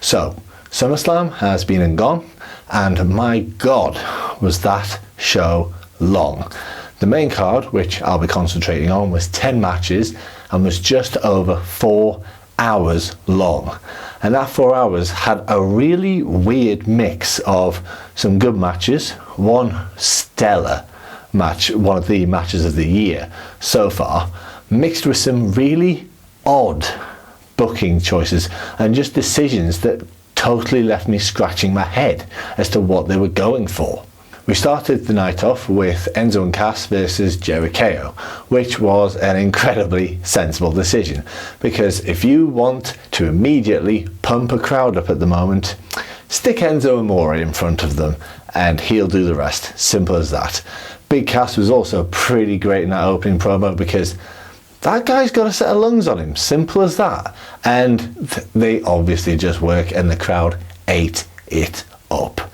So, Summerslam has been and gone, and my God, was that show long. The main card, which I'll be concentrating on, was 10 matches and was just over 4 hours long. And that 4 hours had a really weird mix of some good matches, one stellar match, one of the matches of the year so far, mixed with some really odd booking choices and just decisions that totally left me scratching my head as to what they were going for. We started the night off with Enzo and Cass versus Jericho, which was an incredibly sensible decision, because if you want to immediately pump a crowd up at the moment, stick Enzo Amore in front of them and he'll do the rest. Simple as that. Big Cass was also pretty great in that opening promo, because that guy's got a set of lungs on him. Simple as that. And they obviously just work, and the crowd ate it up.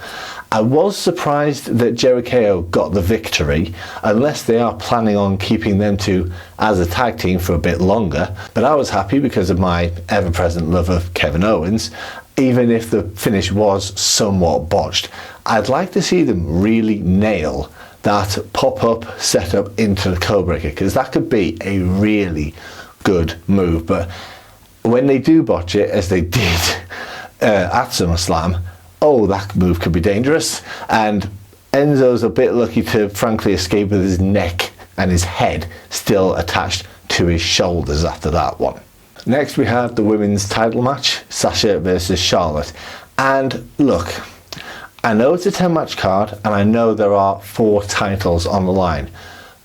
I was surprised that Jericho got the victory, unless they are planning on keeping them two as a tag team for a bit longer. But I was happy because of my ever-present love of Kevin Owens, even if the finish was somewhat botched. I'd like to see them really nail that pop-up setup into the Codebreaker, because that could be a really good move. But when they do botch it, as they did at SummerSlam, oh, that move could be dangerous. And Enzo's a bit lucky to frankly escape with his neck and his head still attached to his shoulders after that one. Next we had the women's title match, Sasha versus Charlotte. And look, I know it's a 10-match card, and I know there are 4 titles on the line,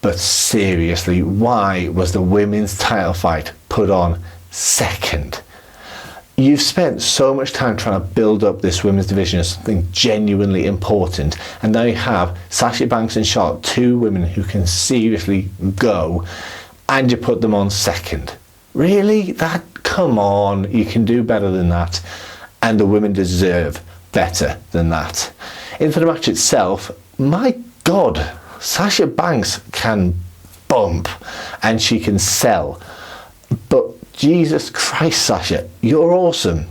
but seriously, why was the women's title fight put on second? You've spent so much time trying to build up this women's division as something genuinely important, and now you have Sasha Banks and Charlotte, 2 women who can seriously go, and you put them on second. Really? Come on, you can do better than that, and the women deserve better than that. Into the match itself, my God, Sasha Banks can bump and she can sell, but Jesus Christ, Sasha, you're awesome.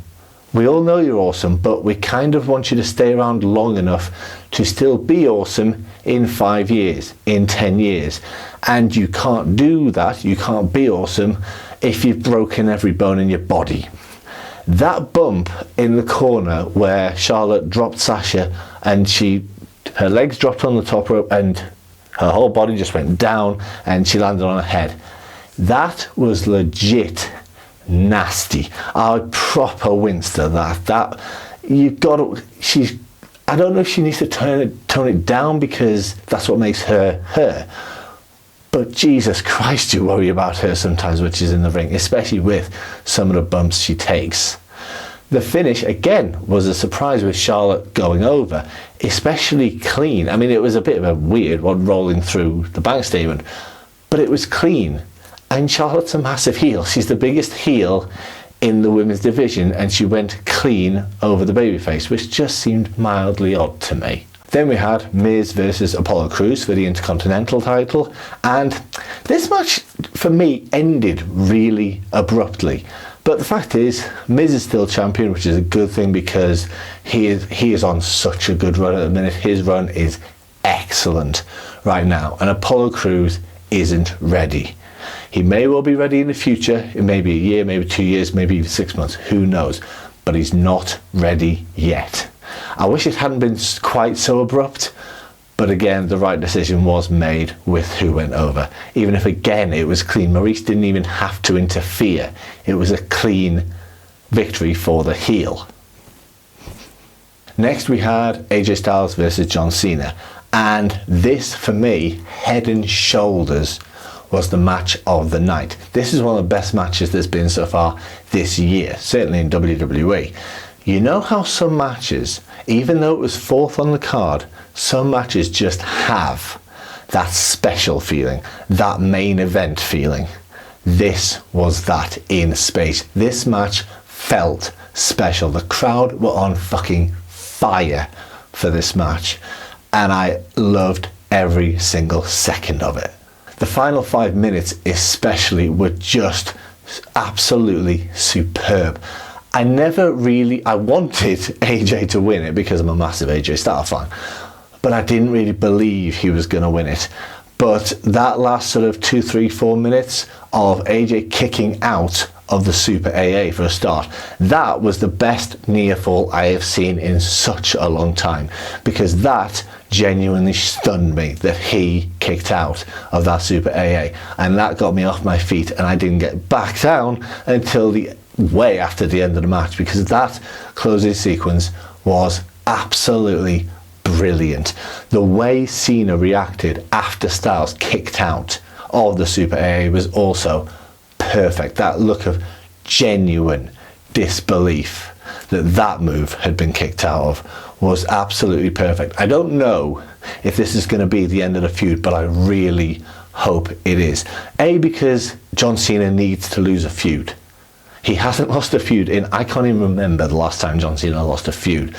We all know you're awesome, but we kind of want you to stay around long enough to still be awesome in 5 years, in 10 years. And you can't do that, you can't be awesome if you've broken every bone in your body. That bump in the corner where Charlotte dropped Sasha and her legs dropped on the top rope and her whole body just went down and she landed on her head. That was legit nasty. I proper winced at that. You've got to, I don't know if she needs to tone it down, because that's what makes her her. But Jesus Christ, you worry about her sometimes when she's in the ring, especially with some of the bumps she takes. The finish, again, was a surprise with Charlotte going over, especially clean. I mean, it was a bit of a weird one rolling through the bank statement, but it was clean. And Charlotte's a massive heel. She's the biggest heel in the women's division, and she went clean over the babyface, which just seemed mildly odd to me. Then we had Miz versus Apollo Crews for the Intercontinental title, and this match for me ended really abruptly. But the fact is, Miz is still champion, which is a good thing, because he is on such a good run at the minute. His run is excellent right now, and Apollo Crews isn't ready. He may well be ready in the future. It may be a year, maybe 2 years, maybe even 6 months, who knows, but he's not ready yet. I wish it hadn't been quite so abrupt, but again, the right decision was made with who went over. Even if, again, it was clean. Maurice didn't even have to interfere. It was a clean victory for the heel. Next, we had AJ Styles versus John Cena. And this, for me, head and shoulders, was the match of the night. This is one of the best matches there's been so far this year, certainly in WWE. You know how some matches, even though it was 4th on the card, some matches just have that special feeling, that main event feeling. This was that in space. This match felt special. The crowd were on fucking fire for this match, and I loved every single second of it. The final 5 minutes especially were just absolutely superb. I wanted AJ to win it because I'm a massive AJ Styles fan, but I didn't really believe he was going to win it. But that last sort of 2, 3, 4 minutes of AJ kicking out of the Super AA for a start, that was the best near fall I have seen in such a long time, because that genuinely stunned me that he kicked out of that Super AA, and that got me off my feet, and I didn't get back down until way after the end of the match, because that closing sequence was absolutely brilliant. The way Cena reacted after Styles kicked out of the Super AA was also perfect. That look of genuine disbelief that move had been kicked out of was absolutely perfect. I don't know if this is going to be the end of the feud, but I really hope it is. Because John Cena needs to lose a feud. He hasn't lost a feud I can't even remember the last time John Cena lost a feud.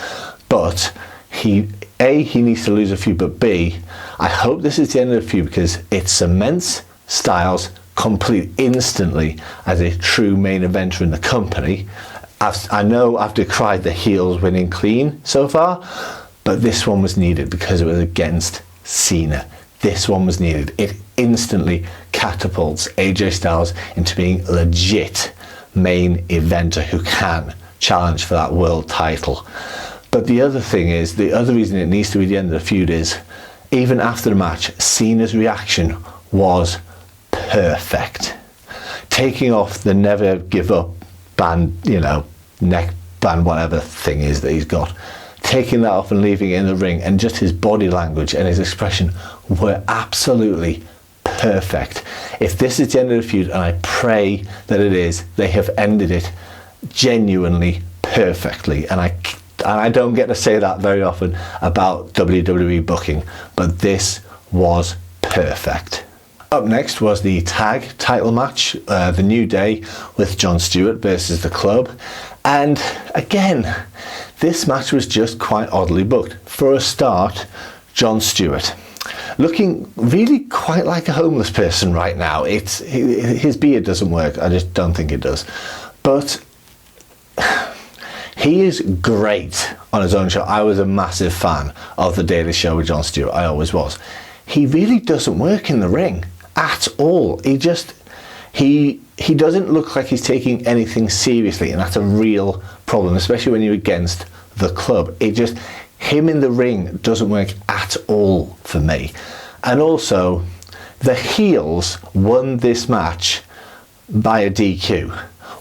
But he needs to lose a feud, but B, I hope this is the end of the feud, because it cements Styles complete instantly as a true main eventer in the company. I know I've decried the heels winning clean so far, but this one was needed because it was against Cena. This one was needed. It instantly catapults AJ Styles into being a legit main eventer who can challenge for that world title. But the other thing is, the other reason it needs to be the end of the feud is, even after the match, Cena's reaction was perfect. Taking off the never give up band, neck band, whatever thing is that he's got, taking that off and leaving it in the ring, and just his body language and his expression were absolutely perfect. If this is the end of the feud, and I pray that it is, they have ended it genuinely perfectly, and I don't get to say that very often about WWE booking, but this was perfect. Up next was the tag title match, The New Day with Jon Stewart versus The Club. And again, this match was just quite oddly booked. For a start, Jon Stewart, looking really quite like a homeless person right now. His beard doesn't work, I just don't think it does. But he is great on his own show. I was a massive fan of The Daily Show with Jon Stewart, I always was. He really doesn't work in the ring at all. He doesn't look like he's taking anything seriously, and that's a real problem, especially when you're against The Club. Him in the ring doesn't work at all for me. And also, the heels won this match by a DQ.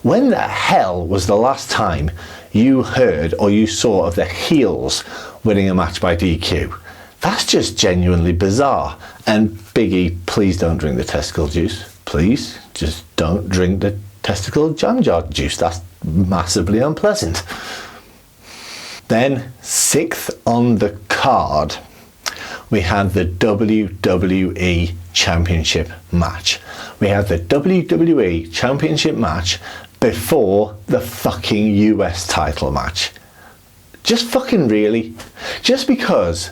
When the hell was the last time you heard or you saw of the heels winning a match by DQ? That's just genuinely bizarre. And Biggie, please don't drink the testicle juice. Please, just don't drink the testicle jam jar juice. That's massively unpleasant. Then, 6th on the card, we had the WWE Championship match. We had the WWE Championship match before the fucking US title match. Just fucking really? Just because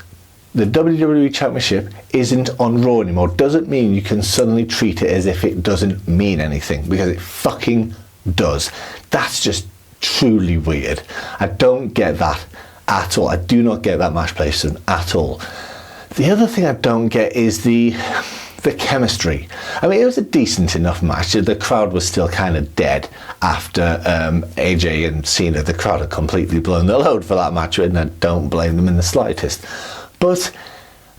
the WWE Championship isn't on Raw anymore doesn't mean you can suddenly treat it as if it doesn't mean anything, because it fucking does. That's just truly weird. I don't get that at all. I do not get that match placement at all. The other thing I don't get is the chemistry. I mean, it was a decent enough match. The crowd was still kind of dead after AJ and Cena. The crowd had completely blown their load for that match, and I don't blame them in the slightest. But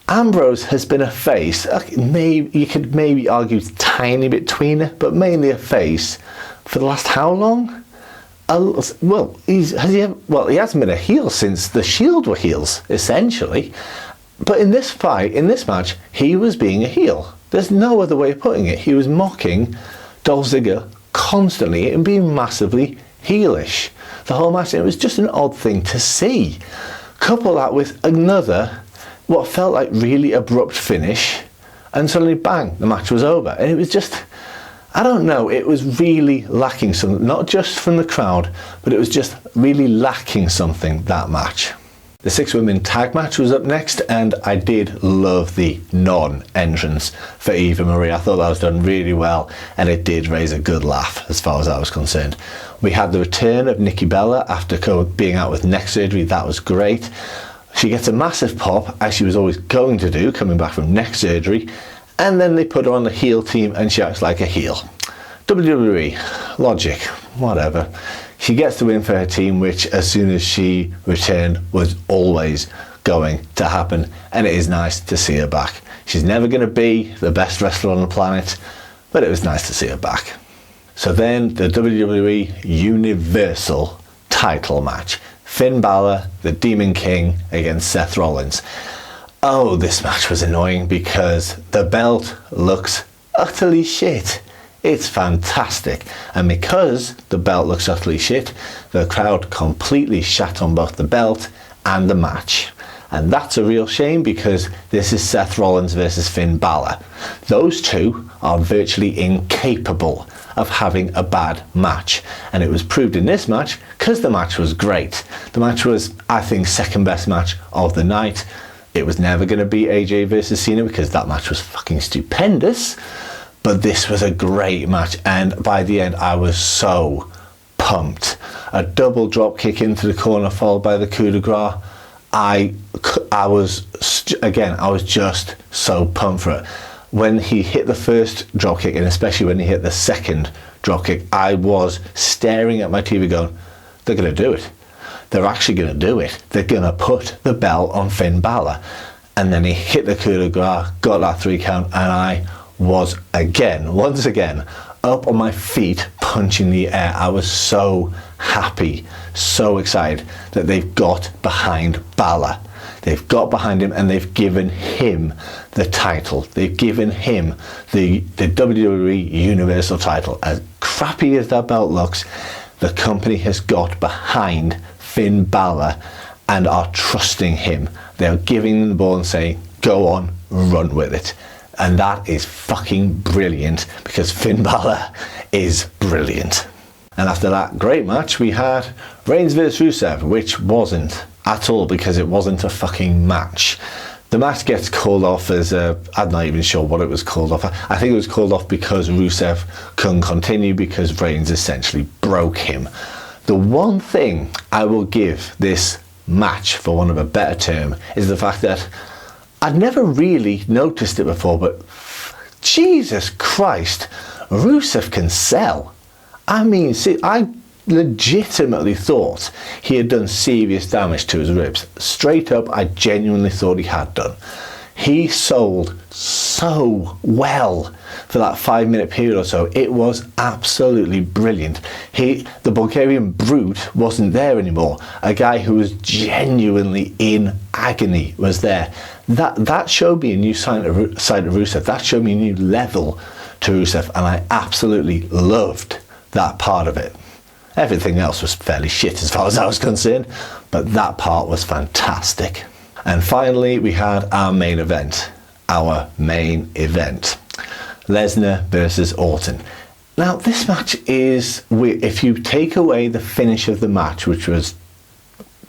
Ambrose has been a face. Maybe you could maybe argue a tiny bit tweener, but mainly a face for the last how long? He hasn't been a heel since the Shield were heels, essentially. But in this match, he was being a heel. There's no other way of putting it. He was mocking Dolph Ziggler constantly and being massively heelish the whole match. It was just an odd thing to see. Couple that with another, what felt like really abrupt finish, and suddenly bang, the match was over. And it was just, I don't know, it was really lacking something, not just from the crowd, but it was just really lacking something, that match. The 6-women tag match was up next, and I did love the non-entrance for Eva Marie. I thought that was done really well, and it did raise a good laugh as far as I was concerned. We had the return of Nikki Bella after being out with neck surgery. That was great. She gets a massive pop, as she was always going to do, coming back from neck surgery, and then they put her on the heel team and she acts like a heel. WWE, logic, whatever. She gets the win for her team, which as soon as she returned was always going to happen, and it is nice to see her back. She's never going to be the best wrestler on the planet, but it was nice to see her back. So then the WWE Universal title match. Finn Balor, the Demon King, against Seth Rollins. Oh, this match was annoying because the belt looks utterly shit. It's fantastic, and because the belt looks utterly shit, the crowd completely shat on both the belt and the match. And that's a real shame because this is Seth Rollins versus Finn Balor. Those two are virtually incapable of having a bad match, and it was proved in this match because the match was great. The match was, I think, second best match of the night. It was never going to be AJ versus Cena because that match was fucking stupendous. But this was a great match, and by the end I was so pumped. A double drop kick into the corner followed by the coup de grace. I was just so pumped for it. When he hit the first drop kick, and especially when he hit the second drop kick, I was staring at my TV going, they're going to do it. They're actually going to do it. They're going to put the belt on Finn Balor. And then he hit the coup de grace, got that 3 count, and I was once again up on my feet punching the air. I was so happy, so excited that they've got behind Balor. They've got behind him and they've given him the title. They've given him the WWE Universal title. As crappy as that belt looks, the company has got behind Finn Balor and are trusting him. They're giving him the ball and saying, go on, run with it. And that is fucking brilliant because Finn Balor is brilliant. And after that great match, we had Reigns vs Rusev, which wasn't at all because it wasn't a fucking match. The match gets called off as I'm not even sure what it was called off. I think it was called off because Rusev couldn't continue because Reigns essentially broke him. The one thing I will give this match, for want of a better term, is the fact that I'd never really noticed it before, but Jesus Christ, Rusev can sell. I mean, see, I legitimately thought he had done serious damage to his ribs. Straight up, I genuinely thought he had done. He sold so well for that 5-minute period or so. It was absolutely brilliant. The Bulgarian Brute wasn't there anymore. A guy who was genuinely in agony was there. That showed me a new side of Rusev. That showed me a new level to Rusev, and I absolutely loved that part of it. Everything else was fairly shit as far as I was concerned, but that part was fantastic. And finally, we had our main event. Lesnar versus Orton. Now, this match is, if you take away the finish of the match, which was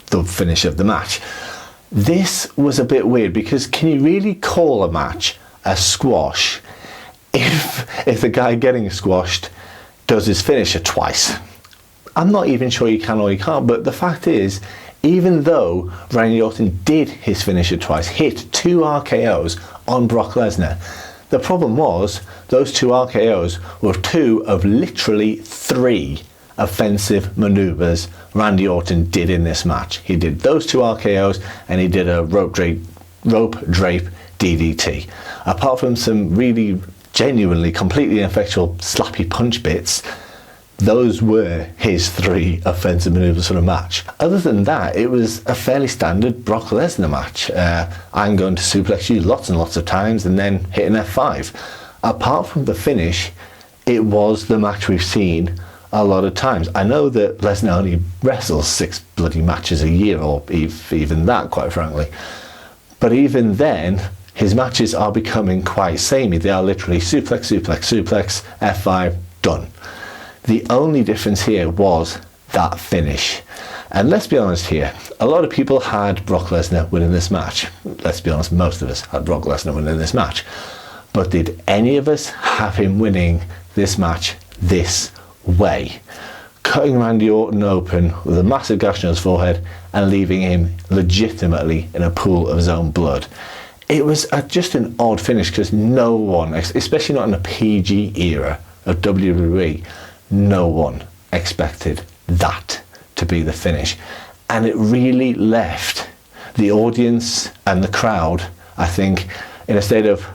the finish of the match, this was a bit weird because can you really call a match a squash if the guy getting squashed does his finisher twice? I'm not even sure you can or you can't, but the fact is, even though Randy Orton did his finisher twice, hit 2 RKOs on Brock Lesnar, the problem was those 2 RKOs were 2 of literally 3 offensive maneuvers Randy Orton did in this match. He did those 2 RKOs and he did a rope drape DDT. Apart from some really genuinely completely ineffectual slappy punch bits, those were his 3 offensive maneuvers for the match. Other than that, it was a fairly standard Brock Lesnar match. I'm going to suplex you lots and lots of times and then hit an F5. Apart from the finish, it was the match we've seen a lot of times. I know that Lesnar only wrestles 6 bloody matches a year, or even that, quite frankly. But even then, his matches are becoming quite samey. They are literally suplex, suplex, suplex, F5, done. The only difference here was that finish. And let's be honest here, a lot of people had Brock Lesnar winning this match. Let's be honest, most of us had Brock Lesnar winning this match. But did any of us have him winning this match this way? Cutting Randy Orton open with a massive gash on his forehead and leaving him legitimately in a pool of his own blood. It was just an odd finish because no one, especially not in the PG era of WWE, no one expected that to be the finish. And it really left the audience and the crowd, I think, in a state of,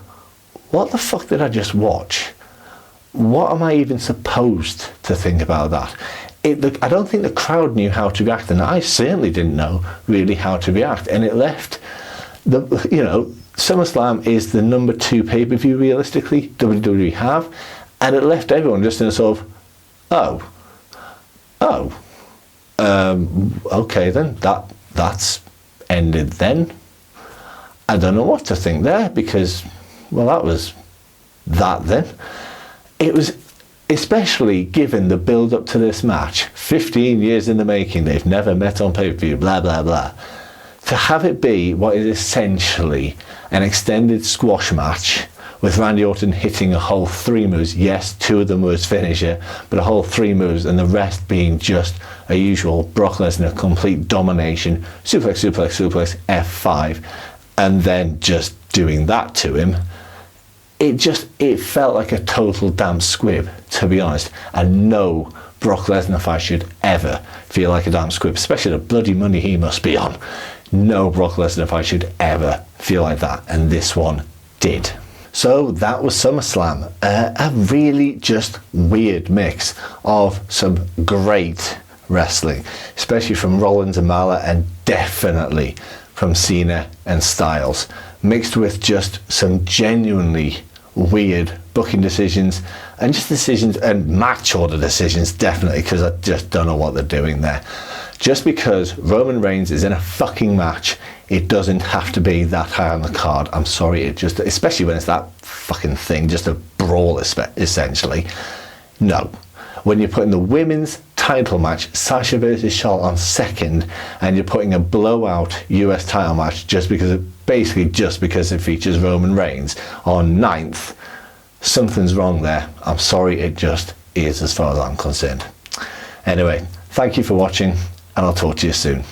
what the fuck did I just watch? What am I even supposed to think about that? I don't think the crowd knew how to react, and I certainly didn't know really how to react. And it left SummerSlam is the number 2 pay-per-view realistically WWE have, and it left everyone just in a sort of, okay then, that's ended then. I don't know what to think there, because, well, that was that then. It was, especially given the build-up to this match, 15 years in the making, they've never met on pay-per-view, blah, blah, blah. To have it be what is essentially an extended squash match with Randy Orton hitting a whole 3 moves, yes, 2 of them were his finisher, but a whole 3 moves, and the rest being just a usual Brock Lesnar complete domination, suplex, suplex, suplex, F5, and then just doing that to him. It felt like a total damn squib, to be honest, and no Brock Lesnar fight should ever feel like a damn squib, especially the bloody money he must be on. No Brock Lesnar fight should ever feel like that, and this one did. So that was SummerSlam, a really just weird mix of some great wrestling, especially from Rollins and Balor, and definitely from Cena and Styles, mixed with just some genuinely weird booking decisions, and just decisions and match order decisions, definitely, because I just don't know what they're doing there. Just because Roman Reigns is in a fucking match, it doesn't have to be that high on the card. I'm sorry, it just, especially when it's that fucking thing, just a brawl essentially. No. When you're putting the women's title match, Sasha versus Charlotte, on second, and you're putting a blowout US title match just because it features Roman Reigns on 9th, something's wrong there. I'm sorry, it just is, as far as I'm concerned. Anyway, thank you for watching, and I'll talk to you soon.